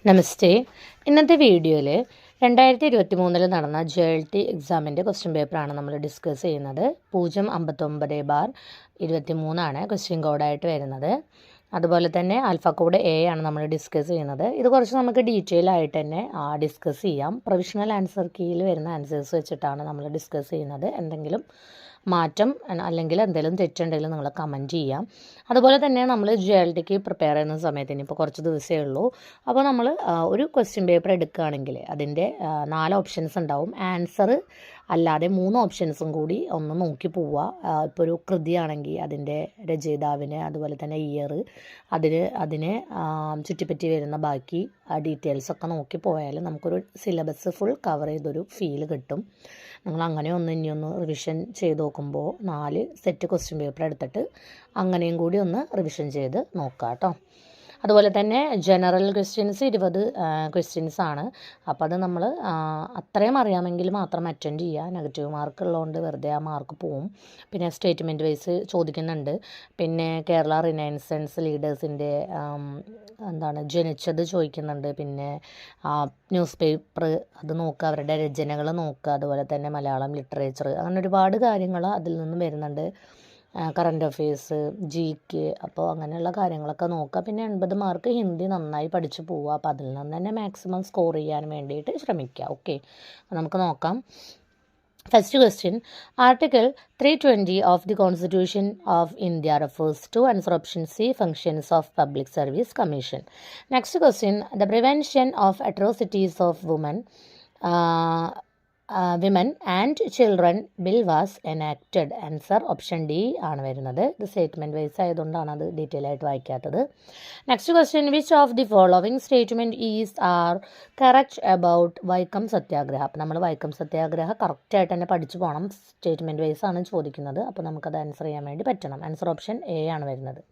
നമസ്തേ. ഇന്നത്തെ വീഡിയോയിൽ 2023 നടന്ന JLT എക്സാമിൻ്റെ ക്വസ്റ്റ്യൻ പേപ്പറാണ് നമ്മൾ ഡിസ്കസ് ചെയ്യുന്നത്. 059/23 ക്വസ്റ്റ്യൻ കോഡായിട്ട് വരുന്നത്. അതുപോലെ തന്നെ ആൽഫ കോഡ് A ആണ് നമ്മൾ ഡിസ്കസ് ചെയ്യുന്നത്. ഇത് കുറച്ച് നമുക്ക് ഡീറ്റെയിൽ ആയിട്ട് തന്നെ ഡിസ്കസ് ചെയ്യാം. പ്രൊവിഷണൽ ആൻസർ കീയിൽ വരുന്ന ആൻസേഴ്സ് വെച്ചിട്ടാണ് നമ്മൾ ഡിസ്കസ് ചെയ്യുന്നത്. എന്തെങ്കിലും മാറ്റം അല്ലെങ്കിൽ എന്തെങ്കിലും തെറ്റുണ്ടെങ്കിൽ നിങ്ങൾ കമൻറ്റ് ചെയ്യാം. അതുപോലെ തന്നെ നമ്മൾ JLTക്ക് പ്രിപ്പയർ ചെയ്യുന്ന സമയത്ത് ഇനിയിപ്പോൾ കുറച്ച് ദിവസമേ ഉള്ളൂ. അപ്പോൾ നമ്മൾ ഒരു ക്വസ്റ്റ്യൻ പേപ്പർ എടുക്കുകയാണെങ്കിൽ അതിൻ്റെ 4 ഓപ്ഷൻസ് ഉണ്ടാവും. ആൻസർ അല്ലാതെ 3 ഓപ്ഷൻസും കൂടി ഒന്ന് നോക്കി പോവുക. ഇപ്പോൾ ഒരു കൃതിയാണെങ്കിൽ അതിൻ്റെ രചയിതാവിന്, അതുപോലെ തന്നെ ഇയർ, അതിനെ ചുറ്റിപ്പറ്റി വരുന്ന ബാക്കി ഡീറ്റെയിൽസൊക്കെ നോക്കി പോയാൽ നമുക്കൊരു സിലബസ് ഫുൾ കവർ ചെയ്തൊരു ഫീൽ കിട്ടും. നിങ്ങൾ അങ്ങനെ ഇനിയൊന്ന് റിവിഷൻ ചെയ്ത് നോക്കുമ്പോൾ 4 സെറ്റ് ക്വസ്റ്റ്യൻ പേപ്പർ എടുത്തിട്ട് അങ്ങനെയും കൂടി ഒന്ന് റിവിഷൻ ചെയ്ത് നോക്കാം കേട്ടോ. അതുപോലെ തന്നെ ജനറൽ ക്വസ്റ്റ്യൻസ് 20 ക്വസ്റ്റ്യൻസ് ആണ്. അപ്പോൾ അത് നമ്മൾ അത്രയും അറിയാമെങ്കിൽ മാത്രം അറ്റൻഡ് ചെയ്യുക. നെഗറ്റീവ് മാർക്ക് ഉള്ളതുകൊണ്ട് വെറുതെ ആ മാർക്ക് പോവും. പിന്നെ സ്റ്റേറ്റ്മെൻറ്റ് വൈസ് ചോദിക്കുന്നുണ്ട്. പിന്നെ കേരള റിനൈസൻസ് ലീഡേഴ്സിൻ്റെ ജനിച്ചത് ചോദിക്കുന്നുണ്ട്. പിന്നെ ന്യൂസ് പേപ്പർ അത് നോക്കുക, അവരുടെ രചനകൾ നോക്കുക. അതുപോലെ തന്നെ മലയാളം ലിറ്ററേച്ചർ, അങ്ങനെ ഒരുപാട് കാര്യങ്ങൾ അതിൽ നിന്നും വരുന്നുണ്ട്. കറണ്ട് അഫെയർസ്, GK, അപ്പോൾ അങ്ങനെയുള്ള കാര്യങ്ങളൊക്കെ നോക്കുക. പിന്നെ 80 മാർക്ക് ഹിന്ദി നന്നായി പഠിച്ചു പോവുക. അപ്പോൾ അതിൽ നിന്ന് തന്നെ മാക്സിമം സ്കോർ ചെയ്യാൻ വേണ്ടിയിട്ട് ശ്രമിക്കുക. ഓക്കെ, നമുക്ക് നോക്കാം. First question, Article 320 of the Constitution of India refers to answer option C, functions of Public Service Commission. Next question, the prevention of atrocities of women and children bill was enacted. Answer option D ആണ് വരുന്നത്. ഇത് statement vice ആയതുകൊണ്ടാണ് അത് detail ആയിട്ട് വായിക്കാത്തത്. Next question, which of the following statement is are correct about Vaikom Satyagraha. അപ്പോൾ നമ്മൾ വൈക്കം സത്യാഗ്രഹ കറക്റ്റായിട്ട് തന്നെ പഠിച്ചു പോകണം. സ്റ്റേറ്റ്മെൻറ്റ് വൈസ് ആണ് ചോദിക്കുന്നത്. അപ്പോൾ നമുക്കത് ആൻസർ ചെയ്യാൻ വേണ്ടി പറ്റണം. ആൻസർ ഓപ്ഷൻ A ആണ് വരുന്നത്.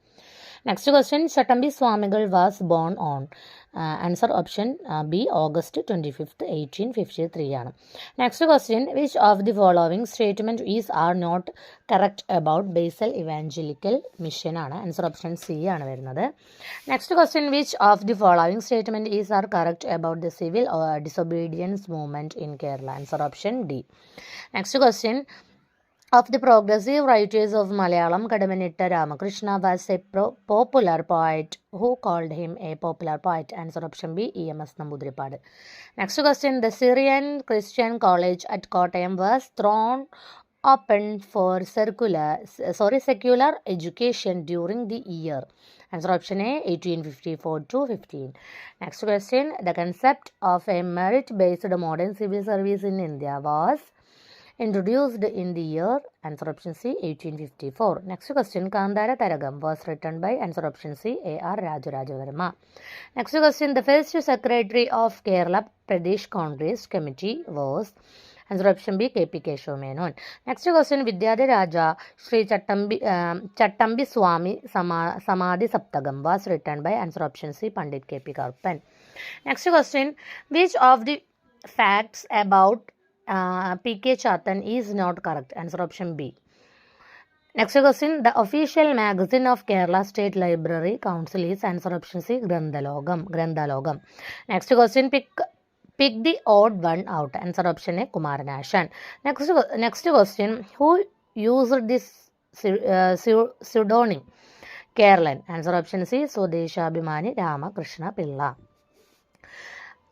Next question, Chattampi Swamikal was born on. Answer option B, August 25, 1853 ആണ്. Next question, which of the following statement is are not correct about Basel evangelical mission ആണ്. ആൻസർ ഓപ്ഷൻ C ആണ് വരുന്നത്. Next question, which of the following statement is are correct about the civil disobedience movement in Kerala. Answer option D. Next question, of the progressive writers of Malayalam, Kadamanitta Ramakrishna was a popular poet. Who called him a popular poet? Answer option B, EMS Namboodiripad. Next question, the Syrian Christian College at Kottayam was thrown open for secular education during the year. Answer option A, 1854 to 15. Next question, the concept of a merit-based modern civil service in India was introduced in the year. Answer option C, 1854. Next question, Kandara Taragam was written by. Answer option C, A.R. Rajarajavarma. Next question, the first secretary of Kerala Pradesh Congress Committee was. Answer option B, K.P. Keshav Menon. Next question, Vidyadhara Raja Sri Chattambi Swami Samadhi Saptagam was written by. Answer option C, Pandit K.P. Karpan. Next question, which of the facts about P.K. Chatan is not correct? Answer option B. Next question, the official magazine of Kerala State Library Council is. Answer option C, Granthalokam. Next question, pick the odd one out. Answer option A, Kumaranashan. Next question, who used this pseudonym Kerala? Answer option C, Swadeshabhimani Ramakrishna Pilla.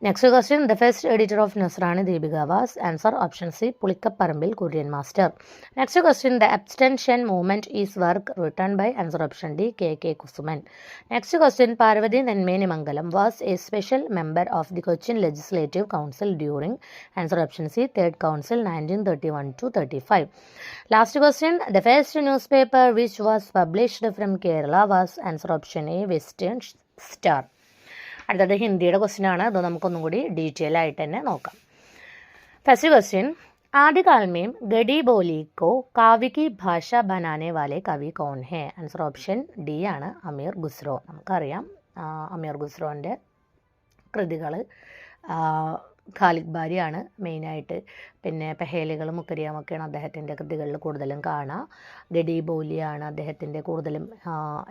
Next question, the first editor of Nasrani Deepika was. Answer option C, Pulikkaparambil Kurian Master. Next question, the abstention movement is work written by. Answer option D, K.K. Kusuman. Next question, Parvati Nenmeni Mangalam was a special member of the Cochin Legislative Council during. Answer option C, Third Council 1931 to 35. Last question, the first newspaper which was published from Kerala was. Answer option A, Western Star. അടുത്തത് ഹിന്ദിയുടെ question ആണ്. അത് നമുക്കൊന്നും കൂടി detail ആയിട്ട് തന്നെ നോക്കാം. First question, आदिकाल में गड़ी बोली को काव्य की भाषा बनाने वाले कवि कौन है? ആൻസർ ഓപ്ഷൻ D ആണ്, അമീർ ഖുസ്രോ. നമുക്കറിയാം അമീർ ഖുസ്രോൻ്റെ കൃതികൾ ഖാലിദ് ബാരിയാണ് മെയിനായിട്ട്. പിന്നെ പെഹേലികളും മുക്കരിയാമൊക്കെയാണ് അദ്ദേഹത്തിൻ്റെ കൃതികളിൽ കൂടുതലും കാണുക. ഗഡി ബോലിയാണ് അദ്ദേഹത്തിൻ്റെ കൂടുതലും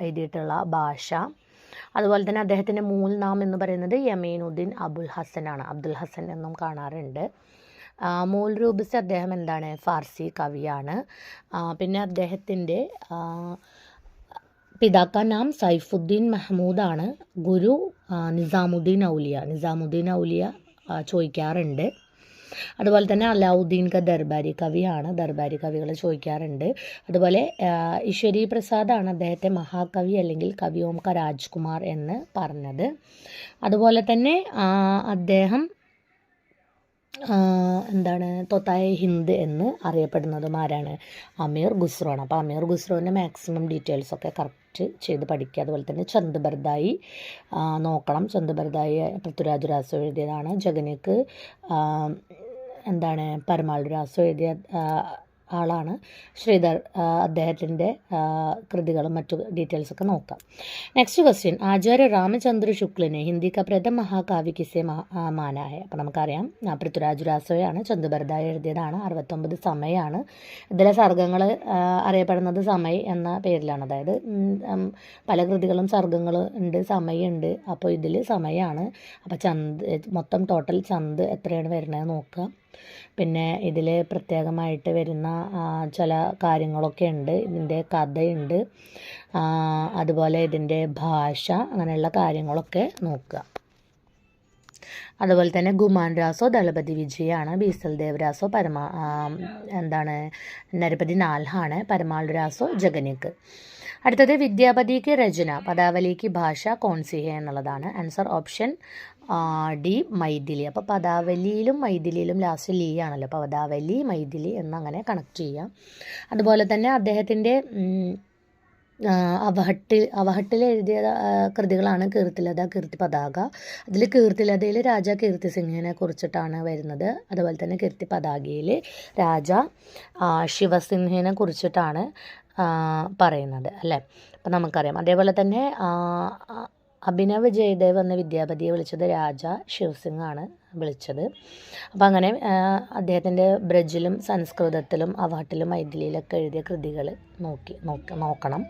എഴുതിയിട്ടുള്ള ഭാഷ. അതുപോലെ തന്നെ അദ്ദേഹത്തിൻ്റെ മൂൽ നാം എന്ന് പറയുന്നത് യമീനുദ്ദീൻ അബുൽ ഹസൻ ആണ്. അബ്ദുൽ ഹസൻ എന്നും കാണാറുണ്ട്. മൂൽ രൂപ് സെ അദ്ദേഹം എന്താണ്? ഫാർസി കവിയാണ്. പിന്നെ അദ്ദേഹത്തിൻ്റെ പിതാക്ക നാം സൈഫുദ്ദീൻ മഹ്മൂദാണ്. ഗുരു നിസാമുദ്ദീൻ ഔലിയ ചോദിക്കാറുണ്ട്. അതുപോലെ തന്നെ അലാവുദ്ദീൻ ദർബാരി കവിയാണ്. ദർബാരി കവികൾ ചോദിക്കാറുണ്ട്. അതുപോലെ ഈശ്വരി പ്രസാദാണ് അദ്ദേഹത്തെ മഹാകവി അല്ലെങ്കിൽ കവി ഓം ക രാജ്കുമാർ എന്ന് പറഞ്ഞത്. അതുപോലെ തന്നെ അദ്ദേഹം എന്താണ്? തൊത്തായ ഹിന്ദ് എന്ന് അറിയപ്പെടുന്നതും ആരാണ്? അമീർ ഖുസ്രോ ആണ്. അപ്പോൾ അമീർ ഖുസ്രോൻ്റെ മാക്സിമം ഡീറ്റെയിൽസൊക്കെ കറക്റ്റ് ചെയ്ത് പഠിക്കുക. അതുപോലെ തന്നെ ചന്ദ് ബർദായി നോക്കണം. ചന്ദ് ബർദായി പൃഥ്വിരാജ് രാസോ എഴുതിയതാണ്. ജഗനിക്ക് എന്താണ്? പരമാൾ രാസോ എഴുതിയ ആളാണ്. ശ്രീധർ അദ്ദേഹത്തിൻ്റെ കൃതികളും മറ്റു ഡീറ്റെയിൽസൊക്കെ നോക്കാം. നെക്സ്റ്റ് ക്വസ്റ്റ്യൻ, ആചാര്യ രാമചന്ദ്ര ശുക്ലിനെ ഹിന്ദി ക പ്രഥം മഹാകാവ്യ കിസെ മാനാ ഹെ? അപ്പോൾ നമുക്കറിയാം പൃഥ്വിരാജ് രാസോയാണ്. ചന്ദ് ബർദായി എഴുതിയതാണ്. 69 സമയാണ്. ഇതിലെ സർഗ്ഗങ്ങൾ അറിയപ്പെടുന്നത് സമയ് എന്ന പേരിലാണ്. അതായത് പല കൃതികളും സർഗ്ഗങ്ങൾ ഉണ്ട്, സമയുണ്ട്. അപ്പോൾ ഇതിൽ സമയാണ്. അപ്പോൾ മൊത്തം ടോട്ടൽ ചന്ദ് എത്രയാണ് വരുന്നത് നോക്കുക. പിന്നെ ഇതിൽ പ്രത്യേകമായിട്ട് വരുന്ന ചില കാര്യങ്ങളൊക്കെ ഉണ്ട്. ഇതിൻ്റെ കഥയുണ്ട്, അതുപോലെ ഇതിൻ്റെ ഭാഷ, അങ്ങനെയുള്ള കാര്യങ്ങളൊക്കെ നോക്കുക. അതുപോലെ തന്നെ ഗുമാൻ രാസോ ദളപതി വിജയാണ്. ബീസൽ ദേവ് രാസോ നരപതി നാൽഹാണ്. പരമാൾ രാസോ ജഗനിക്ക്. അടുത്തത് വിദ്യാപതിക്ക് രചന പദാവലിക്ക് ഭാഷ കോൺസി ഹെ എന്നുള്ളതാണ്. Answer option D Maithili. അപ്പോൾ പദാവലിയിലും മൈഥിലിയിലും ലാസ്റ്റ് ലീ ആണല്ലോ. അപ്പോൾ പദാവലി മൈഥിലി എന്നങ്ങനെ കണക്ട് ചെയ്യാം. അതുപോലെ തന്നെ അദ്ദേഹത്തിൻ്റെ അവഹട്ടിൽ എഴുതിയ കൃതികളാണ് കീർത്തിലത, കീർത്തി പതാക. അതിൽ കീർത്തിലതയിൽ രാജ കീർത്തി സിംഹിനെ കുറിച്ചിട്ടാണ് വരുന്നത്. അതുപോലെ തന്നെ കീർത്തി പതാകയിൽ രാജ ശിവസിംഹിനെ കുറിച്ചിട്ടാണ് പറയുന്നത് അല്ലേ. അപ്പം നമുക്കറിയാം. അതേപോലെ തന്നെ അഭിനവ് ജയദേവ് എന്ന വിദ്യാപതിയെ വിളിച്ചത് രാജ ശിവസിംഗ് ആണ് വിളിച്ചത്. അപ്പം അങ്ങനെ അദ്ദേഹത്തിൻ്റെ ബ്രജിലും സംസ്കൃതത്തിലും അവഹട്ടിലും മൈഥിലിയിലൊക്കെ എഴുതിയ കൃതികൾ നോക്കണം.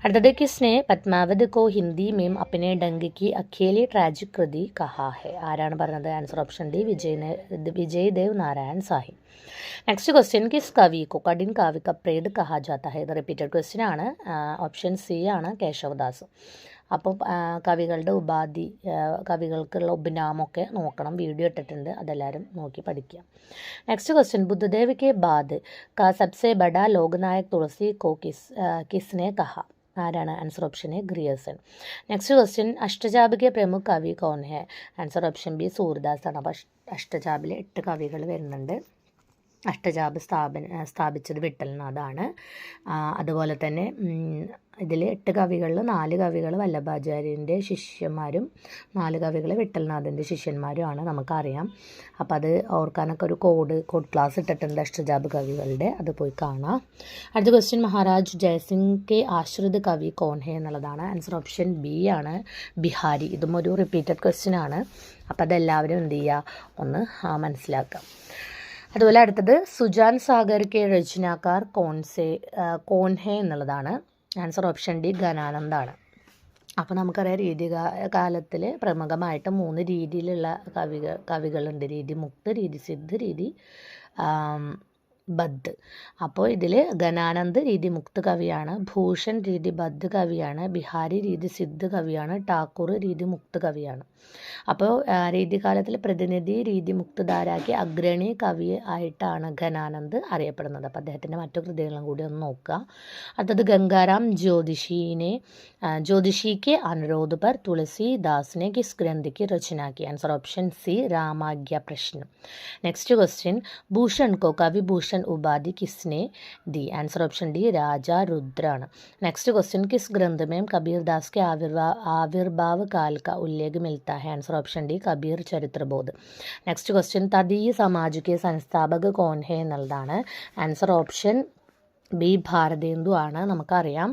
അടുത്തത് കിസ്നെ പത്മാവത് കോ ഹിന്ദി മേം അപ്നെ ഡങ്ക് കി അഖേലി ട്രാജിക് കൃതി കഹാ ഹെ? ആരാണ് പറഞ്ഞത്? Answer option D Vijay Dev Narayan Sahi. Next question, കിസ് കവി കോ കഠിൻ കാവ്യ ക പ്രേത് കഹാ ജാത്ത ഹെ? ഇത് റിപ്പീറ്റഡ് ക്വസ്റ്റ്യൻ ആണ്. ഓപ്ഷൻ സി ആണ് കേശവദാസ്. അപ്പോൾ കവികളുടെ ഉപാധി, കവികൾക്കുള്ള ഉപനാമൊക്കെ നോക്കണം. വീഡിയോ ഇട്ടിട്ടുണ്ട്, അതെല്ലാവരും നോക്കി പഠിക്കുക. നെക്സ്റ്റ് ക്വസ്റ്റ്യൻ, ബുദ്ധദേവ് കെ ബാദ് കാ സബ്സെ ബഡാ ലോകനായക് തുളസി കോ കിസ്നെ കഹാ? ആരാണ്? Answer option A Grierson. Next question, Ashtachhap കെ പ്രമുഖ കവി കോൺ ഹെ? ആൻസർ ഓപ്ഷൻ ബി സൂർദാസ് ആണ്. അപ്പോൾ അഷ്ടജാബിൽ 8 കവികൾ വരുന്നുണ്ട്. അഷ്ടജാബ് സ്ഥാപിച്ചത് വിട്ടൽനാഥാണ്. അതുപോലെ തന്നെ ഇതിൽ 8 കവികളിൽ 4 കവികൾ വല്ലഭാചാര്യൻ്റെ ശിഷ്യന്മാരും 4 കവികൾ വിട്ടൽനാഥൻ്റെ ശിഷ്യന്മാരുമാണ്, നമുക്കറിയാം. അപ്പം അത് ഓർക്കാനൊക്കെ ഒരു കോഡ് ക്ലാസ് ഇട്ടിട്ടുണ്ട് അഷ്ടജാബ് കവികളുടെ, അത് പോയി കാണാം. അടുത്ത ക്വസ്റ്റ്യൻ, മഹാരാജ് ജയസിംഗ് കെ ആശ്രിത് കവി കോൺ ഹെ എന്നുള്ളതാണ്. ആൻസർ ഓപ്ഷൻ ബി ആണ് ബിഹാരി. ഇതും ഒരു റിപ്പീറ്റഡ് ക്വസ്റ്റ്യൻ ആണ്. അപ്പം അതെല്ലാവരും എന്ത് ചെയ്യുക, ഒന്ന് മനസ്സിലാക്കാം. അതുപോലെ അടുത്തത്, സുജാൻ സാഗർ കെ രചനാക്കാർ കോൺ ഹെ എന്നുള്ളതാണ്. ആൻസർ ഓപ്ഷൻ ഡി ഘനാനന്ദാണ്. അപ്പോൾ നമുക്കറിയാം കാലത്തിൽ പ്രമുഖമായിട്ട് 3 രീതിയിലുള്ള കവികളുണ്ട്. രീതി മുക്ത്, രീതി സിദ്ധ്, രീതി ബദ്. അപ്പോൾ ഇതിൽ ഘനാനന്ദ് രീതി മുക്ത് കവിയാണ്, ഭൂഷൺ രീതി ബദ് കവിയാണ്, ബിഹാരി രീതി സിദ്ധ് കവിയാണ്, ഠാക്കൂർ രീതി മുക്ത് കവിയാണ്. അപ്പോൾ രീതികാലത്തിൽ പ്രതിനിധി രീതി മുക്തധാരാക്കി അഗ്രണി കവി ആയിട്ടാണ് ഘനാനന്ദ് അറിയപ്പെടുന്നത്. അപ്പോൾ അദ്ദേഹത്തിൻ്റെ മറ്റു കൃതികളും കൂടി ഒന്ന് നോക്കുക. അടുത്തത്, ഗംഗാറാം ज्योतिषी के अनुरोध पर तुलसीदास ने किस ग्रंथ की रचना की? आंसर ऑप्शन सी रामाज्ञा प्रश्न. नेक्स्ट क्वेश्चन, भूषण को कवि भूषण उपाधि किसने दी? आंसर ऑप्शन डी राजा रुद्राण. नेक्स्ट क्वेश्चन, किस ग्रंथ में कबीरदास के आविर्भाव काल का उल्लेख मिलता है? आंसर ऑप्शन डी कबीर चरित्र बोध. नेक्स्ट क्वेश्चन, तदीय समाज के संस्थापक कौन है എന്നുള്ളതാണ്. ആൻസർ ഓപ്ഷൻ ബി ഭാരതേന്ദു ആണ്, നമുക്കറിയാം.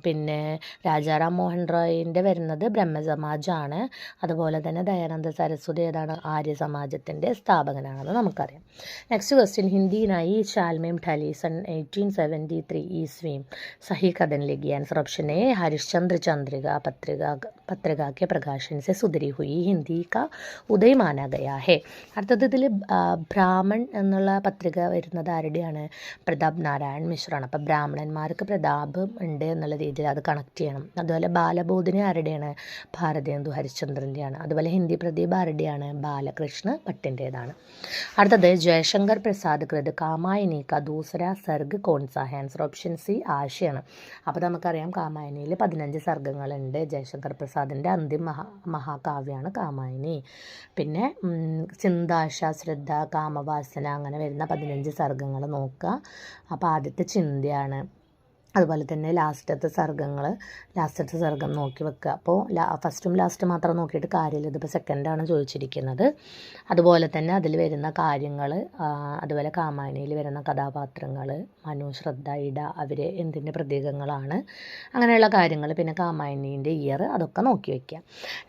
പിന്നെ രാജാറാം മോഹൻ റോയിൻ്റെ വരുന്നത് ബ്രഹ്മസമാജാണ്. അതുപോലെ തന്നെ ദയാനന്ദ സരസ്വതി ഏതാണ്, ആര്യ സമാജത്തിൻ്റെ സ്ഥാപകനാണെന്ന് നമുക്കറിയാം. നെക്സ്റ്റ് ക്വസ്റ്റ്യൻ, ഹിന്ദി നയി चाल में ढली सन 1873 ईस्वी सही कदम लगी. Answer option A Harishchandra Chandrika पत्रिका के प्रकाशन से सुधरी हुई हिंदी का ഉദയ മാനാ ഗയാ ഹെ. അടുത്തത് ഇതിൽ ബ്രാഹ്മൺ എന്നുള്ള പത്രിക വരുന്നത് ആരുടെയാണ്, പ്രതാപ് നാരായൺ മിശ്രാണ്. അപ്പോൾ ബ്രാഹ്മണന്മാർക്ക് പ്രതാപം ഉണ്ട് എന്നുള്ള രീതിയിൽ അത് കണക്ട് ചെയ്യണം. അതുപോലെ ബാലബോധിനി ആരുടെയാണ്, ഭാരതേന്ദു ഹരിശ്ചന്ദ്രൻ്റെയാണ്. അതുപോലെ ഹിന്ദി പ്രദീപ് ആരുടെയാണ്, ബാലകൃഷ്ണ ഭട്ടിൻ്റേതാണ്. അടുത്തത് ജയശങ്കർ പ്രസാദ് കൃത് കാമായനി കാ ദൂസര സർഗ് കോൺസാ ഹെ. ആൻസർ ഓപ്ഷൻ സി ആശയാണ്. അപ്പോൾ നമുക്കറിയാം കാമായനിയിൽ 15 സർഗ്ഗങ്ങളുണ്ട്. ജയശങ്കർ പ്രസാദിൻ്റെ അന്തിമ മഹാകാവ്യമാണ് കാമായനി. പിന്നെ ചിന്താശ, ശ്രദ്ധ, കാമവാസന അങ്ങനെ വരുന്ന 15 സർഗ്ഗങ്ങൾ നോക്കുക. അപ്പോൾ ആദ്യത്തെ ചിന്തയാണ്. അതുപോലെ തന്നെ ലാസ്റ്റത്തെ സർഗ്ഗം നോക്കി വെക്കുക. അപ്പോൾ ഫസ്റ്റും ലാസ്റ്റ് മാത്രം നോക്കിയിട്ട് കാര്യമില്ല, ഇതിപ്പോൾ സെക്കൻഡാണ് ചോദിച്ചിരിക്കുന്നത്. അതുപോലെ തന്നെ അതിൽ വരുന്ന കാര്യങ്ങൾ, അതുപോലെ കാമായനിയിൽ വരുന്ന കഥാപാത്രങ്ങൾ, മനു, ശ്രദ്ധ, ഇട അവർ എന്തിൻ്റെ പ്രതീകങ്ങളാണ്, അങ്ങനെയുള്ള കാര്യങ്ങൾ, പിന്നെ കാമായനീൻ്റെ ഇയർ, അതൊക്കെ നോക്കി വയ്ക്കുക.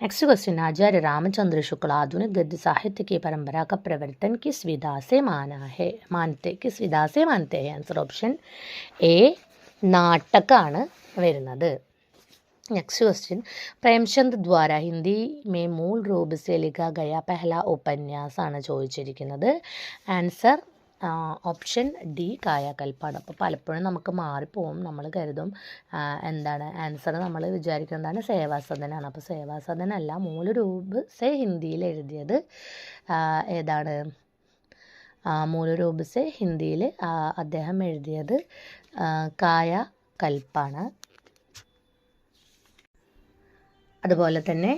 നെക്സ്റ്റ് ക്വസ്റ്റ്യൻ, ആചാര്യ രാമചന്ദ്ര शुक्ल आधुनिक गद्य साहित्य की परंपरा का प्रवर्तन किस विधा से मानते हैं. आंसर ऑप्शन ए നാട്ടകമാണ് വരുന്നത്. नेक्स्ट क्वेश्चन, പ്രേംചന്ദ് ദ്വാര ഹിന്ദി മേ മൂൽ രൂപ സെ ലിഖാ ഗയാ പെഹ്ല ഉപന്യാസ് ആണ് ചോദിച്ചിരിക്കുന്നത്. ആൻസർ ഓപ്ഷൻ ഡി കായാകൽപ്പാണ്. അപ്പോൾ പലപ്പോഴും നമുക്ക് മാറിപ്പോവും, നമ്മൾ കരുതും എന്താണ് ആൻസർ, നമ്മൾ വിചാരിക്കുന്നതാണ് സേവാസദനാണ്. അപ്പോൾ സേവാസദനല്ല, മൂൽ രൂപ സെ ഹിന്ദിയിൽ എഴുതിയത് ഏതാണ്, മൂലരൂപ സെ ഹിന്ദിയിൽ അദ്ദേഹം എഴുതിയത് കായാകൽപ്പാണ്. അതുപോലെ തന്നെ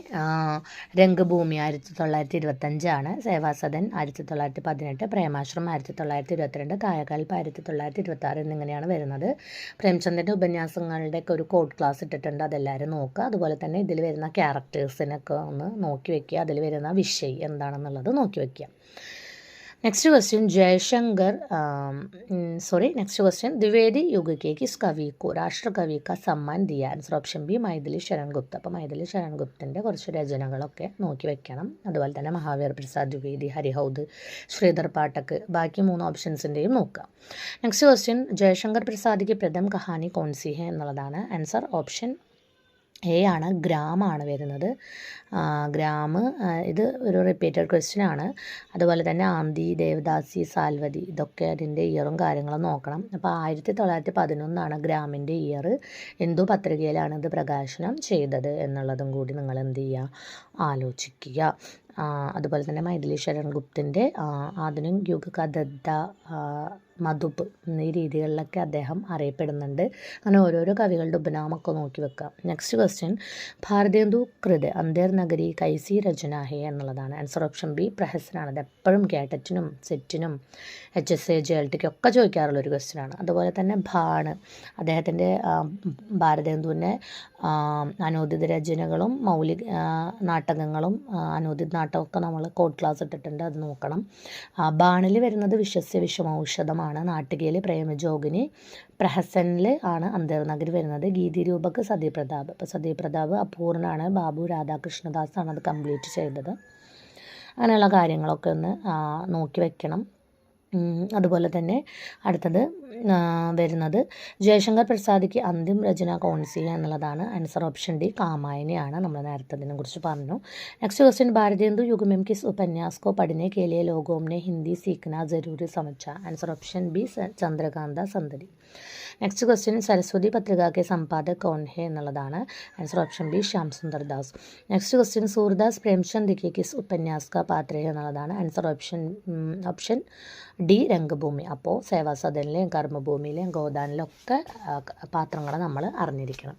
രംഗഭൂമി 1925, സേവാസദൻ 1918, പ്രേമാശ്രം 1922, കായകൽപ്പ് 1926 എന്നിങ്ങനെയാണ് വരുന്നത്. പ്രേംചന്ദിൻ്റെ ഉപന്യാസങ്ങളുടെയൊക്കെ ഒരു കോഡ് ക്ലാസ് ഇട്ടിട്ടുണ്ട്, അതെല്ലാവരും നോക്കുക. അതുപോലെ തന്നെ ഇതിൽ വരുന്ന ക്യാരക്ടേഴ്സിനൊക്കെ ഒന്ന് നോക്കി വയ്ക്കുക, അതിൽ വരുന്ന വിഷയം എന്താണെന്നുള്ളത് നോക്കി വയ്ക്കുക. Next question, next question, Dwivedi युग के किस कवि को राष्ट्र कवि का सम्मान दिया. Answer option B Maithili Sharan Gupta. അപ്പോൾ മൈഥിലി ശരൺ ഗുപ്തൻ്റെ കുറച്ച് രചനകളൊക്കെ നോക്കി വെക്കണം. അതുപോലെ തന്നെ മഹാവീർ പ്രസാദ് ദ്വിവേദി, ഹരിഹൗദ്, ശ്രീധർ പാഠക്, ബാക്കി 3 ഓപ്ഷൻസിൻ്റെയും നോക്കുക. നെക്സ്റ്റ് ക്വസ്റ്റ്യൻ, ജയശങ്കർ പ്രസാദ് की प्रथम कहानी कौन सी है എന്നുള്ളതാണ്. ആൻസർ ഓപ്ഷൻ എ ആണ്, ഗ്രാമാണ് വരുന്നത്. ഗ്രാം ഇത് ഒരു റിപ്പീറ്റഡ് ക്വസ്റ്റ്യൻ ആണ്. അതുപോലെ തന്നെ ആന്തി, ദേവദാസി, സാൽവതി, ഇതൊക്കെ അതിൻ്റെ ഇയറും കാര്യങ്ങളും നോക്കണം. അപ്പോൾ 1911 ഗ്രാമിൻ്റെ ഇയർ. ഹിന്ദു പത്രികയിലാണ് ഇത് പ്രകാശനം ചെയ്തത് എന്നുള്ളതും കൂടി നിങ്ങൾ എന്ത് ചെയ്യുക, ആലോചിക്കുക. അതുപോലെ തന്നെ മൈഥിലി ശരൺ ഗുപ്തിൻ്റെ ആധുനിക് യുഗ് കാ ദദ്ദ, മധുബ് എന്നീ രീതികളിലൊക്കെ അദ്ദേഹം അറിയപ്പെടുന്നുണ്ട്. അങ്ങനെ ഓരോരോ കവികളുടെ ഉപനാമൊക്കെ നോക്കി വെക്കാം. നെക്സ്റ്റ് ക്വസ്റ്റ്യൻ, ഭാരതേന്ദു കൃത് അന്തേർ നഗരി കൈസി രചന ഹേ എന്നുള്ളതാണ്. ആൻസർ ഓപ്ഷൻ ബി പ്രഹസനാണ്. അത് എപ്പോഴും കേട്ടറ്റിനും സെറ്റിനും HSA JLTക്കും ഒക്കെ ചോദിക്കാറുള്ളൊരു ക്വസ്റ്റ്യനാണ്. അതുപോലെ തന്നെ ഭാണ്, അദ്ദേഹത്തിൻ്റെ ഭാരതേന്ദുവിൻ്റെ അനൂദിത രചനകളും മൗലിക നാടകങ്ങളും അനൂദിത് നാടകമൊക്കെ നമ്മൾ കോഡ് ക്ലാസ് ഇട്ടിട്ടുണ്ട്, അത് നോക്കണം. ബാണിൽ വരുന്നത് വിശ്വസ്യ വിഷമൌഷധമാണ്. നാട്ടികയിൽ പ്രേമജോഗിനി, പ്രഹസനിൽ ആണ് അന്തർനഗരി വരുന്നത്. ഗീതിരൂപക്ക് സത്യപ്രതാപ്. അപ്പോൾ സത്യപ്രതാപ് അപൂർണാണ്, ബാബു രാധാകൃഷ്ണദാസാണ് അത് കംപ്ലീറ്റ് ചെയ്തത്. അങ്ങനെയുള്ള കാര്യങ്ങളൊക്കെ ഒന്ന് നോക്കി വെക്കണം. അതുപോലെ തന്നെ അടുത്തത് വരുന്നത് ജയശങ്കർ പ്രസാദിക്ക് അന്തിം രചന കോൺസി എന്നുള്ളതാണ്. ആൻസർ ഓപ്ഷൻ ഡി കാമായനിയാണ്. നമ്മൾ നേരത്തെ അതിനെക്കുറിച്ച് പറഞ്ഞു. നെക്സ്റ്റ് ക്വസ്റ്റ്യൻ, भारतेंदु युग में किस उपन्यास को पढ़ने के लिए लोगों ने हिंदी सीखना ज़रूरी समझा. आंसर ऑप्शन बी चंद्रकांता संदरी. നെക്സ്റ്റ് ക്വസ്റ്റ്യൻ, സരസ്വതി പത്രിക കെ സമ്പാദക് കൗൺ ഹെ എന്നുള്ളതാണ്. Answer option B Shyam Sundar Das. Next question, Surdas Premchand കെ കിസ് ഉപന്യാസ് കാ പാത്ര ഹെ എന്നുള്ളതാണ്. Answer option D Rangbhoomi. അപ്പോൾ സേവാസദനിലെയും കർമ്മഭൂമിയിലെയും ഗോദാനിലൊക്കെ പാത്രങ്ങൾ നമ്മൾ അറിഞ്ഞിരിക്കണം.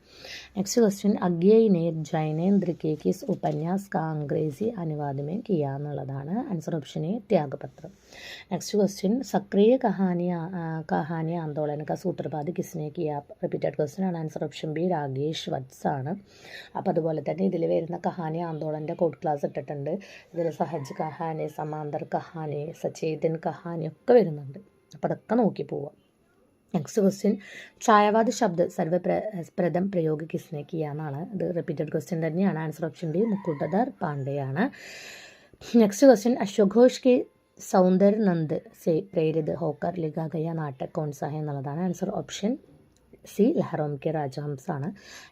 നെക്സ്റ്റ് ക്വസ്റ്റ്യൻ, അഗ്യയിനെ ജൈനേന്ദ്ര കെ കിസ് ഉപന്യാസ് കാ അംഗ്രേസി അനുവാദമേ കിയ എന്നുള്ളതാണ്. Answer option A Tyagpatra. Next question, സക്രിയ കഹാനി ആന്തോളൻ കാ സൂത്രപാത് കിസ്നെ കിയ. റിപ്പീറ്റഡ് ക്വസ്റ്റ്യൻ ആണ്. Answer option B Rakesh Vats ആണ്. അപ്പോൾ അതുപോലെ തന്നെ ഇതിൽ വരുന്ന കഹാനി ആന്തോളൻ്റെ കോഡ് ക്ലാസ് ഇട്ടിട്ടുണ്ട്. ഇതിൽ സഹജ് കഹാനി, സമാന്തർ കഹാനി, സചേതൻ കഹാനി ഒക്കെ വരുന്നുണ്ട്. അപ്പോൾ അതൊക്കെ നോക്കി പോവാം. നെക്സ്റ്റ് ക്വസ്റ്റ്യൻ ഛായാവാദ് ശബ്ദ് സർവപ്രഥം പ്രയോഗ കിസ്നെ കിയ എന്നാണ്. ഇത് റിപ്പീറ്റഡ് ക്വസ്റ്റ്യൻ തന്നെയാണ്. ആൻസർ ഓപ്ഷൻ ബി മുക്കുട്ടധർ പാണ്ഡെയാണ്. നെക്സ്റ്റ് ക്വസ്റ്റ്യൻ അശോക് ഘോഷ് കി സൗന്ദർ നന്ദ് സെ പ്രേരിത് ഹോക്കർ ലിഖാ ഗയ നാടക് കൗൺ സാ ഹൈ എന്നുള്ളതാണ്. ആൻസർ ഓപ്ഷൻ സി ലഹറോം കെ രാജഹംസ് ആണ്.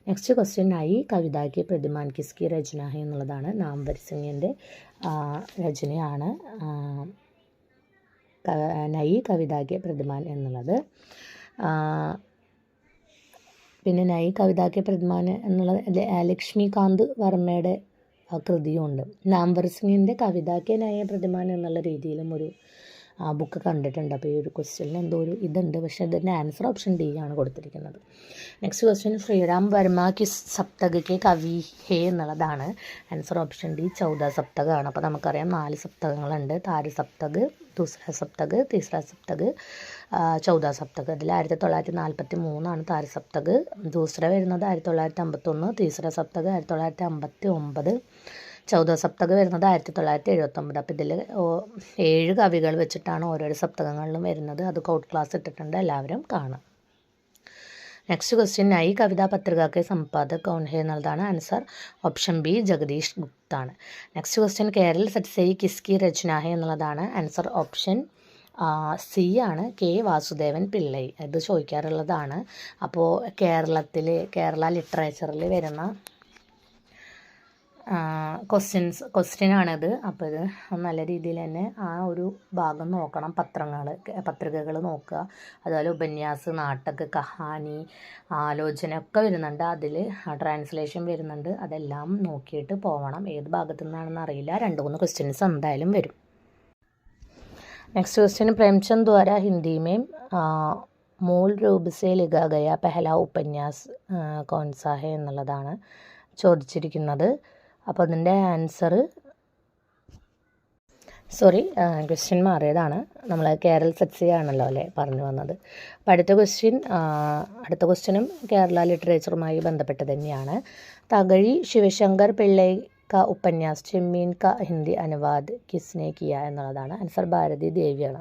നെക്സ്റ്റ് ക്വസ്റ്റ്യൻ നയി കവിത കി പ്രതിമാൻ കിസ്കി രചന ഹൈ എന്നുള്ളതാണ്. നാംവർ സിംഗിൻ്റെ രചനയാണ് നയി കവിത കെ പ്രതിമാൻ എന്നുള്ളത്. പിന്നെ നയി കവിത കെ പ്രതിമാൻ എന്നുള്ളത് ലക്ഷ്മികാന്ത് വർമ്മയുടെ കൃതിയുണ്ട്. നാംവർ സിംഗിൻ്റെ കവിത കെ നയ പ്രതിമാൻ എന്നുള്ള രീതിയിലും ഒരു ബുക്ക് കണ്ടിട്ടുണ്ട്. അപ്പോൾ ഈ ഒരു ക്വസ്റ്റ്യനിൽ എന്തോ ഒരു ഇതുണ്ട്, പക്ഷേ ഇതിൻ്റെ ആൻസർ ഓപ്ഷൻ ഡി ആണ് കൊടുത്തിരിക്കുന്നത്. നെക്സ്റ്റ് ക്വസ്റ്റ്യൻ ശ്രീറാം വർമ്മ കിസ് സപ്തക് കെ കവി ഹേ എന്നുള്ളതാണ്. ആൻസർ ഓപ്ഷൻ ഡി ചൗദ സപ്തകമാണ്. അപ്പോൾ നമുക്കറിയാം 4 സപ്തകങ്ങളുണ്ട്. താര സപ്തക്, ദൂസര സപ്തക്, തീസര സപ്തക്, ചൗദ സപ്തക്. അതിൽ 1943 താര സപ്തക്. ദൂസര വരുന്നത് 1951, തീസര സപ്തക് 1959, ചൗദ സപ്തക് വരുന്നത് 1979. അപ്പോൾ ഇതിൽ 7 കവികൾ വെച്ചിട്ടാണ് ഓരോരോ സപ്തകങ്ങളിലും വരുന്നത്. അത് കോഡ് ക്ലാസ് ഇട്ടിട്ടുണ്ട്, എല്ലാവരും കാണാം. നെക്സ്റ്റ് ക്വസ്റ്റ്യൻ നയി കവിതാ പത്രിക കെ സമ്പാദക് കൗൺ ഹേ എന്നുള്ളതാണ്. ആൻസർ ഓപ്ഷൻ ബി ജഗദീഷ് ഗുപ്താണ്. നെക്സ്റ്റ് ക്വസ്റ്റ്യൻ കേരൾ സത്സയി കിസ്കി രചന ഹേ എന്നുള്ളതാണ്. ആൻസർ ഓപ്ഷൻ സി ആണ് കെ വാസുദേവൻ പിള്ളൈ. ഇത് ചോദിക്കാറുള്ളതാണ്. അപ്പോൾ കേരള ലിറ്ററേച്ചറിൽ വരുന്ന ക്വസ്റ്റ്യനാണിത്. അപ്പോൾ ഇത് നല്ല രീതിയിൽ തന്നെ ആ ഒരു ഭാഗം നോക്കണം. പത്രികകൾ നോക്കുക. അതുപോലെ ഉപന്യാസ്, നാടക്, കഹാനി, ആലോചന ഒക്കെ വരുന്നുണ്ട്. അതിൽ ട്രാൻസ്ലേഷൻ വരുന്നുണ്ട്. അതെല്ലാം നോക്കിയിട്ട് പോകണം. ഏത് ഭാഗത്തു നിന്നാണെന്ന് അറിയില്ല. 2-3 ക്വസ്റ്റ്യൻസ് എന്തായാലും വരും. നെക്സ്റ്റ് ക്വസ്റ്റ്യൻ പ്രേംചന്ദ് ദ്വാര ഹിന്ദി में മൂൽ രൂപ से लिखा गया पहला उपन्यास कौन सा है എന്നുള്ളതാണ് ചോദിച്ചിരിക്കുന്നത്. അപ്പോൾ അതിൻ്റെ ആൻസർ ക്വസ്റ്റ്യൻ മാറിയതാണ്. നമ്മൾ കേരൾ സത്സയാണല്ലോ അല്ലേ പറഞ്ഞു വന്നത്. അപ്പോൾ അടുത്ത ക്വസ്റ്റ്യനും കേരള ലിറ്ററേച്ചറുമായി ബന്ധപ്പെട്ട് തന്നെയാണ്. തകഴി ശിവശങ്കർ പിള്ളൈ का उपन्यास ചെമ്മീൻ का ഹിന്ദി അനുവാദ് കിസ്നെ കിയ എന്നുള്ളതാണ്. ആൻസർ ഭാരതി ദേവിയാണ്.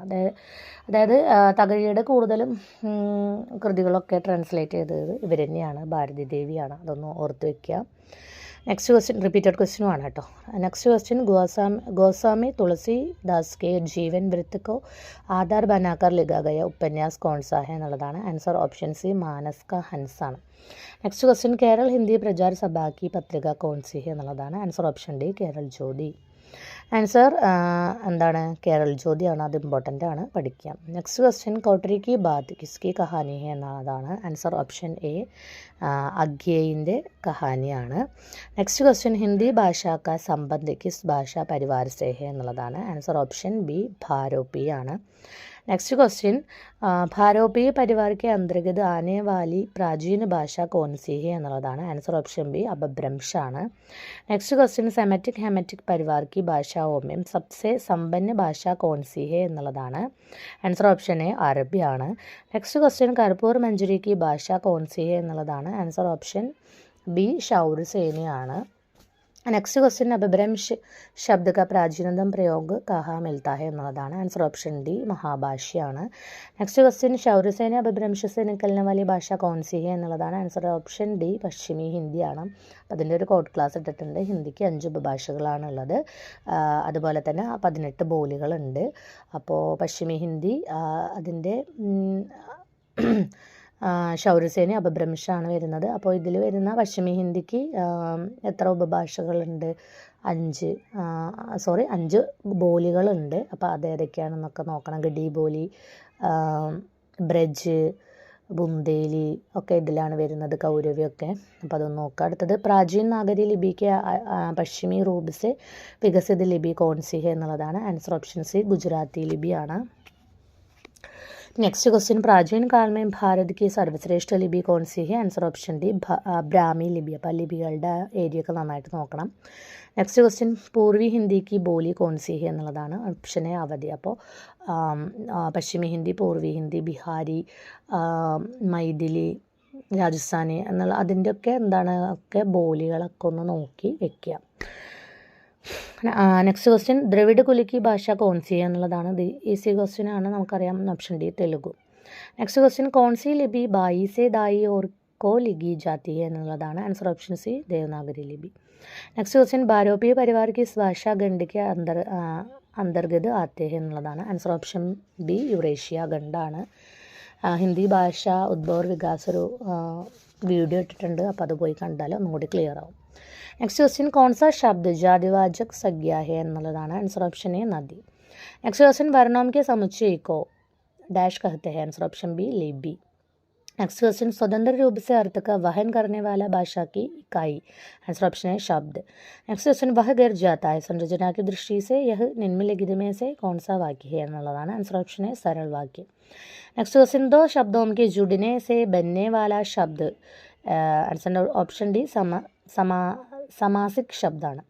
അതായത് തകഴിയുടെ കൂടുതലും കൃതികളൊക്കെ ട്രാൻസ്ലേറ്റ് ചെയ്തത് ഇവർ തന്നെയാണ്, ഭാരതി ദേവിയാണ്. അതൊന്ന് ഓർത്ത് വയ്ക്കുക. നെക്സ്റ്റ് ക്വസ്റ്റ്യൻ റിപ്പീറ്റഡ് ക്വസ്റ്റ്യനുമാണ് കേട്ടോ. നെക്സ്റ്റ് ക്വസ്റ്റ്യൻ गोस्वामी तुलसीदास के जीवन वृत्त को आधार बनाकर लिखा गया उपन्यास कौन सा है എന്നുള്ളതാണ്. ആൻസർ ഓപ്ഷൻ സി മാനസ് കാ ഹൻസ് ആണ്. നെക്സ്റ്റ് ക്വസ്റ്റ്യൻ കേരൾ ഹിന്ദി പ്രചാർ സഭ കി പത്രിക കൗൺ സി ഹെ എന്നുള്ളതാണ്. Answer option D Kerala Jyoti. ആൻസർ എന്താണ്? കേരൾ ജ്യോതിയാണ്. അത് ഇമ്പോർട്ടൻ്റ് ആണ്, പഠിക്കാം. നെക്സ്റ്റ് ക്വസ്റ്റ്യൻ കോട്ടറി കി ബാത് കിസ്കി കഹാനി ഹെ എന്നതാണ്. ആൻസർ ഓപ്ഷൻ എ അഗ്യേയിൻ്റെ കഹാനിയാണ്. നെക്സ്റ്റ് ക്വസ്റ്റ്യൻ ഹിന്ദി ഭാഷ കാ സംബന്ധ് കിസ് ഭാഷ പരിവാർ സെ ഹെ എന്നുള്ളതാണ്. ആൻസർ ഓപ്ഷൻ ബി ഭാരോപി ആണ്. नेक्स्ट क्वेश्चन ഭാരോപീയ പരിവാർ के अंतर्गत आने वाली प्राचीन ഭാഷ कौन सी है എന്നുള്ളതാണ്. ആൻസർ ഓപ്ഷൻ ബി അപഭ്രംശ് ആണ്. നെക്സ്റ്റ് ക്വസ്റ്റ്യൻ സെമറ്റിക് ഹെമറ്റിക് പരിവാർ की ഭാഷാओं में सबसे संपन्न ഭാഷ कौन सी है എന്നുള്ളതാണ്. ആൻസർ ഓപ്ഷൻ എ അറബി ആണ്. നെക്സ്റ്റ് ക്വസ്റ്റ്യൻ കർപ്പൂർ മഞ്ജരി की ഭാഷ कौन सी है എന്നുള്ളതാണ്. ആൻസർ ഓപ്ഷൻ ബി ശൗരസേനി ആണ്. नेक्स्ट क्वेश्चन अपभ्रंश शब्द का प्राचीनतम प्रयोग कहाँ मिलता है എന്നുള്ളതാണ്. ആൻസർ ഓപ്ഷൻ ഡി മഹാഭാഷ്യയാണ്. നെക്സ്റ്റ് ക്വസ്റ്റ്യൻ ശൗര്യസേന അപഭ്രംശ से निकलने वाली ഭാഷ कौन सी है എന്നുള്ളതാണ്. ആൻസർ ഓപ്ഷൻ ഡി പശ്ചിമി ഹിന്ദിയാണ്. അതിൻ്റെ ഒരു കോഡ് ക്ലാസ് ഇട്ടിട്ടുണ്ട്. ഹിന്ദിക്ക് 5 ഉപഭാഷകളാണുള്ളത്. അതുപോലെ തന്നെ 18 ബോലികളുണ്ട്. അപ്പോൾ പശ്ചിമി ഹിന്ദി അതിൻ്റെ ശൗര്യസേന അപഭ്രംശാണ് വരുന്നത്. അപ്പോൾ ഇതിൽ വരുന്ന പശ്ചിമി ഹിന്ദിക്ക് എത്ര ഉപഭാഷകളുണ്ട്? 5 ബോലികളുണ്ട്. അപ്പോൾ അതേതൊക്കെയാണെന്നൊക്കെ നോക്കണം. ഗഡി ബോലി, ബ്രജ്, ബുന്ദേലി ഒക്കെ ഇതിലാണ് വരുന്നത്, കൗരവിയൊക്കെ. അപ്പോൾ അതൊന്ന് നോക്കുക. അടുത്തത് പ്രാചീൻ നാഗരി ലിപിക്ക് പശ്ചിമി റൂപ് സെ വികസിത ലിപി कौन सी है എന്നുള്ളതാണ്. ആൻസർ ഓപ്ഷൻ സി ഗുജറാത്തി ലിപിയാണ്. नेक्स्ट क्वेश्चन प्राचीन काल में भारत की सर्वश्रेष्ठ ലിപി कौन सी है. ആൻസർ ഓപ്ഷൻ ഡി ബ്രാഹ്മി ലിപി. അപ്പോൾ ലിപികളുടെ ഏരിയ ഒക്കെ നന്നായിട്ട് നോക്കണം. നെക്സ്റ്റ് ക്വസ്റ്റ്യൻ പൂർവി ഹിന്ദിക്ക് ബോലി कौन सी है എന്നുള്ളതാണ്. ഓപ്ഷൻ എ അവധി. അപ്പോൾ പശ്ചിമി ഹിന്ദി, പൂർവി ഹിന്ദി, ബിഹാരി, മൈഥിലി, രാജസ്ഥാനി എന്നുള്ള അതിൻ്റെയൊക്കെ ഒക്കെ ബോലികളൊക്കെ ഒന്ന് നോക്കി വെക്കുക. നെക്സ്റ്റ് ക്വസ്റ്റ്യൻ ദ്രവിഡ് കുലിക്ക് ഭാഷ कौन सी है എന്നുള്ളതാണ്. ഈസി ക്വസ്റ്റ്യൻ ആണ്, നമുക്കറിയാം. Option D Telugu. Next question കോൺസി ലിപി ബായി സെ ദായി ഓർ കോ ലിഖി ജാത്തി ഹെ എന്നുള്ളതാണ്. ആൻസർ ഓപ്ഷൻ സി ദേവനാഗരി ലിപി. നെക്സ്റ്റ് ക്വസ്റ്റ്യൻ ഭാരോപീയ പരിവാർ കിസ് ഭാഷാ ഖണ്ഡ് അന്തർഗത് ആത്തെ ഹെ എന്നുള്ളതാണ്. ആൻസർ ഓപ്ഷൻ ബി യുറേഷ്യ ഖണ്ഡാണ്. ഹിന്ദി ഭാഷ ഉദ്ഭവ വികാസ് ഒരു വീഡിയോ ഇട്ടിട്ടുണ്ട്, അപ്പോൾ അത് പോയി കണ്ടാൽ ഒന്നും കൂടി ക്ലിയർ ആവും. നെക്സ്റ്റ് ക്വസ്റ്റ്യൻ കോൺസാ ശബ്ദ് ജാതിവാചക് സംജ്ഞ ഹെ എന്നുള്ളതാണ്. ആൻസർ ഓപ്ഷൻ എ നദി. നെക്സ്റ്റ് ക്വസ്റ്റ്യൻ വർണ്ണോം के समुच्चय को डैश कहते हैं. आंसर ऑप्शन बी लिपि. नेक्स्ट क्वेश्चन स्वतंत्र रूप से अर्थ का वहन करने वाला भाषा की इकाई. आंसर ऑप्शन है शब्द. नेक्स्ट क्वेश्चन वह गिर जाता है संरचना की दृष्टि से यह निम्नलिखित में से कौन सा वाक्य है एनुള്ളതാണ്. आंसर ऑप्शन है सरल वाक्य. नेक्स्ट क्वेश्चन दो शब्दों के जुड़ने से बनने वाला शब्द. आंसर ऑप्शन डी समासिक शब्दाണ്.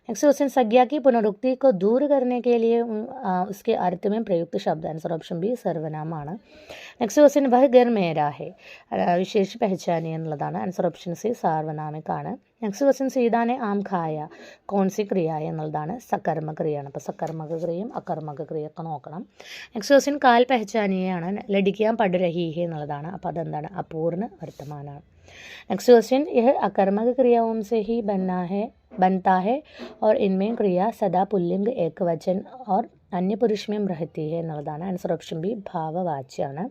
नेक्स्ट क्वेश्चन संज्ञा की पुनरुक्ति को दूर करने के लिए उसके अर्थ में प्रयुक्त शब्द. आंसर ऑप्शन बी സർവനാമാണ്. നെക്സ്റ്റ് ക്വസ്റ്റ്യൻ വഹ് ഗർ മേരാ ഹെ വിശേഷ പഹചാനി എന്നുള്ളതാണ്. ആൻസർ ഓപ്ഷൻ സി സാർവനാമിക്കാണ്. നെക്സ്റ്റ് ക്വസ്റ്റ്യൻ സീതാനെ ആം ഖായ കോൺസി ക്രിയ എന്നുള്ളതാണ്. സകർമ്മ ക്രിയയാണ്. അപ്പോൾ സകർമ്മക ക്രിയയും അകർമ്മക ക്രിയൊക്കെ നോക്കണം. നെക്സ്റ്റ് ക്വസ്റ്റ്യൻ കാൽ പഹചാനിയാണ് ലഡിക്കാൻ പഠ രഹി ഹെ എന്നുള്ളതാണ്. അപ്പോൾ അതെന്താണ് അപൂർണ്ണ വർത്തമാനമാണ്. नेक्स्ट क्वेश्चन यह अकर्मक क्रियाओं से ही बनता है और इनमें क्रिया सदा पुल्लिंग एक वचन और अन्य पुरुष में रहती है എന്നുള്ളതാണ്. ആൻസർ ഓപ്ഷൻ ബി ഭാവവാച്യാണ്.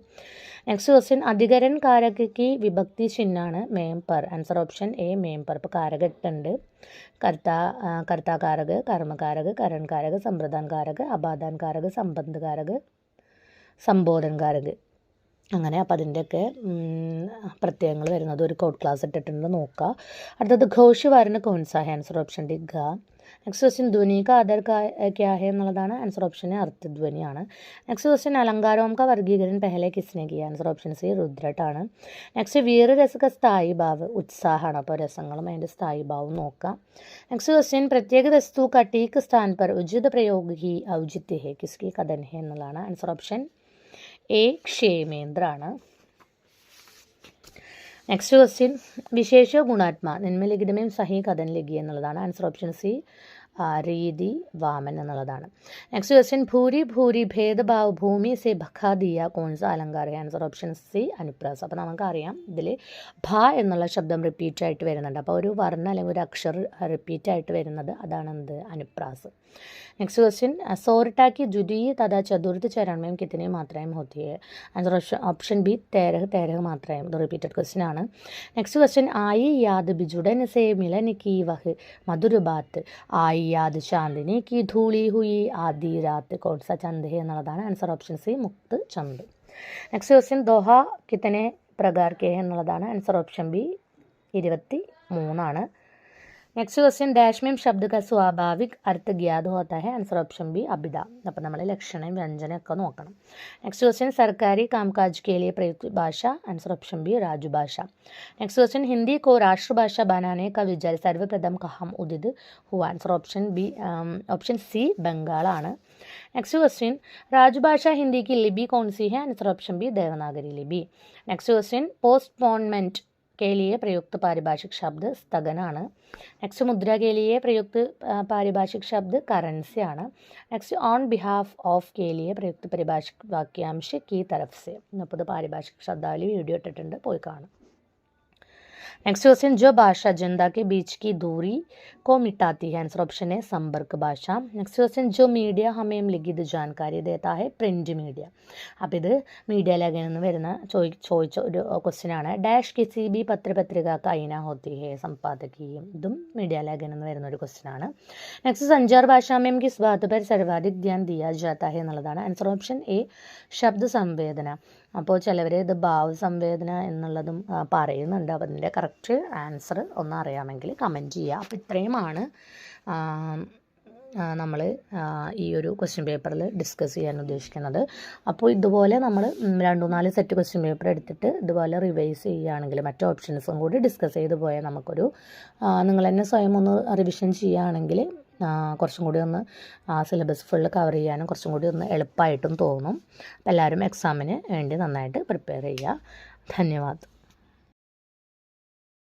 നെക്സ്റ്റ് ക്വസ്റ്റ്യൻ അധികരൺ കാരക की വിഭക്തി ചിഹ്നമാണ് മേം पर. ആൻസർ ഓപ്ഷൻ എ മേം पर. ഇപ്പോൾ കാരകട്ടുണ്ട് കർത്താകാരക കർമ്മകാരക കരൺകാരക സമ്പ്രദാൻകാരക അപാദാൻകാരക സംബന്ധകാരക സംബോധൻകാരക അങ്ങനെ. അപ്പോൾ അതിൻ്റെയൊക്കെ പ്രത്യയങ്ങൾ വരുന്നത് ഒരു കോഡ് ക്ലാസ് ഇട്ടിട്ടുണ്ട്, നോക്കുക. അടുത്തത് ഘോഷ് വर्ण കോൺസാ ഹെ. ആൻസർ ഓപ്ഷൻ ഡി ഘ. നെക്സ്റ്റ് ക്വസ്റ്റ്യൻ ധ്വനി का आदर क्या है എന്നുള്ളതാണ്. ആൻസർ ഓപ്ഷൻ എ അർത്ഥധ്വനിയാണ്. നെക്സ്റ്റ് ക്വസ്റ്റ്യൻ അലങ്കാരോം का വർഗീകरण पहले किसने किया. ആൻസർ ഓപ്ഷൻ സി രുദ്രട്ടാണ്. നെക്സ്റ്റ് വീരരസക സ്ഥായി ഭാവ് ഉത്സാഹമാണ്. അപ്പോൾ രസങ്ങളും അതിൻ്റെ സ്ഥായി ഭാവം നോക്കാം. നെക്സ്റ്റ് ക്വസ്റ്റ്യൻ പ്രത്യേക വസ്തു का ठीक स्थान पर उचित प्रयोग ही औचित्य है किसकी कथन है എന്നുള്ളതാണ്. ആൻസർ ഓപ്ഷൻ എ ക്ഷേമേന്ദ്രാണ്. നെക്സ്റ്റ് ക്വസ്റ്റ്യൻ വിശേഷ ഗുണാത്മ നിന്മലിഖിതമേം സഹി കഥൻ ലഗി എന്നുള്ളതാണ്. ആൻസർ ഓപ്ഷൻ സി രീതി വാമൻ എന്നുള്ളതാണ്. നെക്സ്റ്റ് ക്വസ്റ്റ്യൻ ഭൂരി ഭൂരി ഭേദഭാവ് ഭൂമി സെ ഭഖാ ദിയ കോൺസ അലങ്കാര. ആൻസർ ഓപ്ഷൻ സി അനുപ്രാസ്. അപ്പോൾ നമുക്കറിയാം ഇതിൽ ഭ എന്നുള്ള ശബ്ദം റിപ്പീറ്റായിട്ട് വരുന്നുണ്ട്. അപ്പോൾ ഒരു വർണ്ണ അല്ലെങ്കിൽ ഒരു അക്ഷരം റിപ്പീറ്റായിട്ട് വരുന്നത് അതാണ് എന്ത് അനുപ്രാസ്. नेक्स्ट क्वेश्चन सोरठा की द्वितीय तथा चतुर्थ चरण में कितनी मात्राएं होती है. आंसर ऑप्शन बी 13 मात्राएं. तो रिपीटेड क्वेश्चन ആണ്. നെക്സ്റ്റ് ക്വസ്റ്റ്യൻ आई याद बिजुड़न से मिलन की वह मधुर बात आई याद चांदनी की धूली हुई आधी रात कौन सा चंद है എന്നുള്ളതാണ്. ആൻസർ ഓപ്ഷൻ സി മുക്ത് ചന്ദ്. നെക്സ്റ്റ് ക്വസ്റ്റ്യൻ ദോഹ കിത്തനെ പ്രകാർ കെ എന്നുള്ളതാണ്. ആൻസർ ഓപ്ഷൻ ബി 23 ആണ്. നെക്സ്റ്റ് ക്വസ്റ്റ്യൻ ഡാഷ് में शब्द का स्वाभाविक अर्थ ज्ञात होता है. Answer option B Abitha. അപ്പോൾ നമ്മൾ ലക്ഷണം വ്യഞ്ജനമൊക്കെ നോക്കണം. നെക്സ്റ്റ് ക്വസ്റ്റ്യൻ सरकारी कामकाज के लिए प्रयुक्त भाषा. आंसर ऑप्शन बी राजभाषा. नेक्स्ट क्वेश्चन हिंदी को राष्ट्रभाषा बनाने का विचार सर्वप्रथम कहाँ उदित हुआ. आंसर ऑप्शन सी बंगाल ആണ്. नेक्स्ट क्वेश्चन राजभाषा हिंदी की लिपि कौन सी है. आंसर ऑप्शन बी देवनागरी लिपि. नेक्स्ट क्वेश्चन पोस्टपोनमेंट के लिए प्रयुक्त पारिभाषिक शब्द स्थगन ആണ്. നെക്സ്റ്റ് മുദ്ര के लिए प्रयुक्त पारिभाषिक शब्द करेंसी ആണ്. നെക്സ്റ്റ് ഓൺ ബിഹാഫ് ഓഫ് के लिए प्रयुक्त पारिभाषिक वाक्यांश की तरफ से. അപ്പോൾ പാരിഭാഷിക് ശബ്ദാവലി വീഡിയോ ഇട്ടിട്ടുണ്ട്, പോയി കാണും. नेक्स्ट क्वेश्चन जो भाषा जनता के बीच की दूरी को मिटाती है. आंसर ऑप्शन है संपर्क भाषा. नेक्स्ट क्वेश्चन जो मीडिया हमें लिखित जानकारी देता है प्रिंट मीडिയ. അപ്പോൾ ഇത് മീഡിയ ലേഖയിൽ നിന്ന് വരുന്ന ചോദിച്ച ഒരു ക്വസ്റ്റ്യൻ ആണ്. ഡാഷ് കിസി ബി പത്രപത്രിക കൈന ഹോത്തി ഹെ संपादकीय. ഇതും മീഡിയ ലേഖയിൽ നിന്ന് വരുന്ന ഒരു ക്വസ്റ്റ്യൻ ആണ്. നെക്സ്റ്റ് സഞ്ചാർ ഭാഷ में किस बात पर सर्वाधिक ध्यान दिया जाता है എന്നുള്ളതാണ്. ആൻസർ ഓപ്ഷൻ എ ശബ്ദ സംവേദന. അപ്പോൾ ചിലവർ ഇത് ഭാവസംവേദന എന്നുള്ളതും പറയുന്നുണ്ട്. അപ്പോൾ അതിൻ്റെ കറക്റ്റ് ആൻസർ ഒന്ന് അറിയാമെങ്കിൽ കമൻറ്റ് ചെയ്യുക. അപ്പോൾ ഇത്രയുമാണ് നമ്മൾ ഈ ഒരു ക്വസ്റ്റ്യൻ പേപ്പറിൽ ഡിസ്കസ് ചെയ്യാൻ ഉദ്ദേശിക്കുന്നത്. അപ്പോൾ ഇതുപോലെ നമ്മൾ 2-4 സെറ്റ് ക്വസ്റ്റ്യൻ പേപ്പർ എടുത്തിട്ട് ഇതുപോലെ റിവൈസ് ചെയ്യുകയാണെങ്കിൽ മറ്റു ഓപ്ഷൻസും കൂടി ഡിസ്കസ് ചെയ്ത് പോയാൽ നമുക്കൊരു നിങ്ങൾ തന്നെ സ്വയം ഒന്ന് റിവിഷൻ ചെയ്യുകയാണെങ്കിൽ കുറച്ചും കൂടി ഒന്ന് സിലബസ് ഫുള്ള് കവർ ചെയ്യാനും കുറച്ചും കൂടി ഒന്ന് എളുപ്പമായിട്ടും തോന്നും. അപ്പോൾ എല്ലാവരും എക്സാമിന് വേണ്ടി നന്നായിട്ട് പ്രിപ്പയർ ചെയ്യുക. ധന്യവാദം.